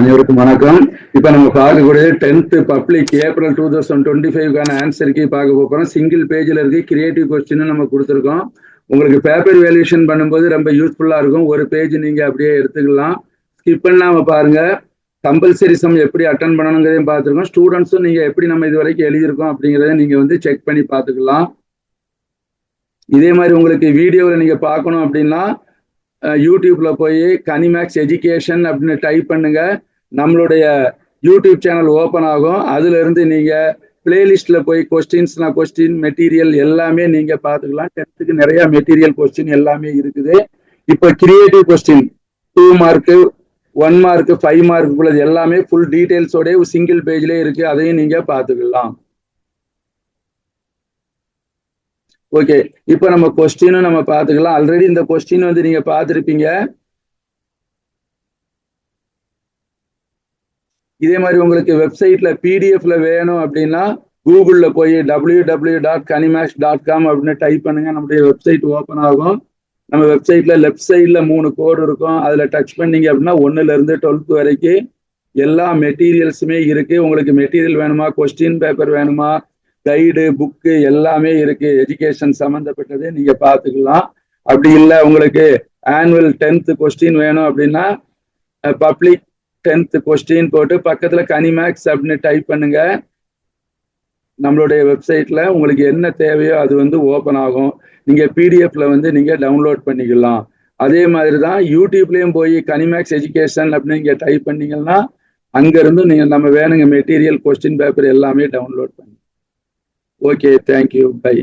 அனைவருக்கும் வணக்கம். இப்ப நம்ம பார்க்கக்கூடிய 10th public April 2025 answer key பார்க்க போறோம். சிங்கிள் பேஜ்ல இருக்கு. கிரியேட்டிவ் கொஸ்டின் நம்ம கொடுத்துருக்கோம். உங்களுக்கு பேப்பர் வேல்யூஷன் பண்ணும்போது ரொம்ப யூஸ்ஃபுல்லா இருக்கும். ஒரு பேஜ் நீங்க அப்படியே எடுத்துக்கலாம். ஸ்கிப் பண்ணாம பாருங்க. கம்பல்சரி சம் எப்படி அட்டன் பண்ணணுங்கிறதையும் பார்த்துருக்கோம். ஸ்டூடெண்ட்ஸும் நீங்க எப்படி நம்ம இது வரைக்கும் எழுதியிருக்கோம் அப்படிங்கிறத நீங்க வந்து செக் பண்ணி பார்த்துக்கலாம். இதே மாதிரி உங்களுக்கு வீடியோவில் நீங்க பார்க்கணும் அப்படின்னா யூடியூப்ல போய் கனிமேக்ஸ் எஜுகேஷன் அப்படின்னு டைப் பண்ணுங்க. நம்மளுடைய யூடியூப் சேனல் ஓப்பன் ஆகும். அதுல இருந்து நீங்க பிளேலிஸ்ட்ல போய் கொஸ்டின் மெட்டீரியல் எல்லாமே நீங்க பார்த்துக்கலாம். 10th நிறைய மெட்டீரியல் கொஸ்டின் எல்லாமே இருக்குது. இப்போ creative question 2 mark 1 mark 5 mark உள்ளது எல்லாமே ஃபுல் டீடைல்ஸோட சிங்கிள் பேஜ்ல இருக்கு. அதையும் நீங்க பார்த்துக்கலாம். ஓகே, இப்போ நம்ம கொஸ்டினும் நம்ம பார்த்துக்கலாம். ஆல்ரெடி இந்த கொஸ்டின் வந்து நீங்க பார்த்துருப்பீங்க. இதே மாதிரி உங்களுக்கு வெப்சைட்ல பிடிஎஃப்ல வேணும் அப்படின்னா கூகுள்ல போய் www.kanimax.com அப்படின்னு டைப் பண்ணுங்க. நம்முடைய வெப்சைட் ஓப்பன் ஆகும். நம்ம வெப்சைட்ல லெஃப்ட் சைட்ல 3 கோடு இருக்கும். அதுல டச் பண்ணீங்க அப்படின்னா 1ல இருந்து 12th வரைக்கும் எல்லா மெட்டீரியல்ஸுமே இருக்கு. உங்களுக்கு மெட்டீரியல் வேணுமா, கொஸ்டின் பேப்பர் வேணுமா, கைடு புக்கு எல்லாமே இருக்கு. எஜுகேஷன் சம்மந்தப்பட்டது நீங்க பார்த்துக்கலாம். அப்படி இல்லை உங்களுக்கு ஆனுவல் 10th கொஸ்டின் வேணும் அப்படின்னா பப்ளிக் 10th கொஸ்டின் போட்டு பக்கத்துல கனிமேக்ஸ் அப்படின்னு டைப் பண்ணுங்க. நம்மளுடைய வெப்சைட்ல உங்களுக்கு என்ன தேவையோ அது வந்து ஓப்பன் ஆகும். நீங்க பிடிஎஃப்ல வந்து நீங்க டவுன்லோட் பண்ணிக்கலாம். அதே மாதிரி தான் யூடியூப்லயும் போய் கனிமேக்ஸ் எஜுகேஷன் அப்படின்னு நீங்க டைப் பண்ணீங்கன்னா அங்க இருந்து நீங்க நம்ம வேணுங்க மெட்டீரியல் கொஸ்டின் பேப்பர் எல்லாமே டவுன்லோட் பண்ணி. Okay, thank you, by.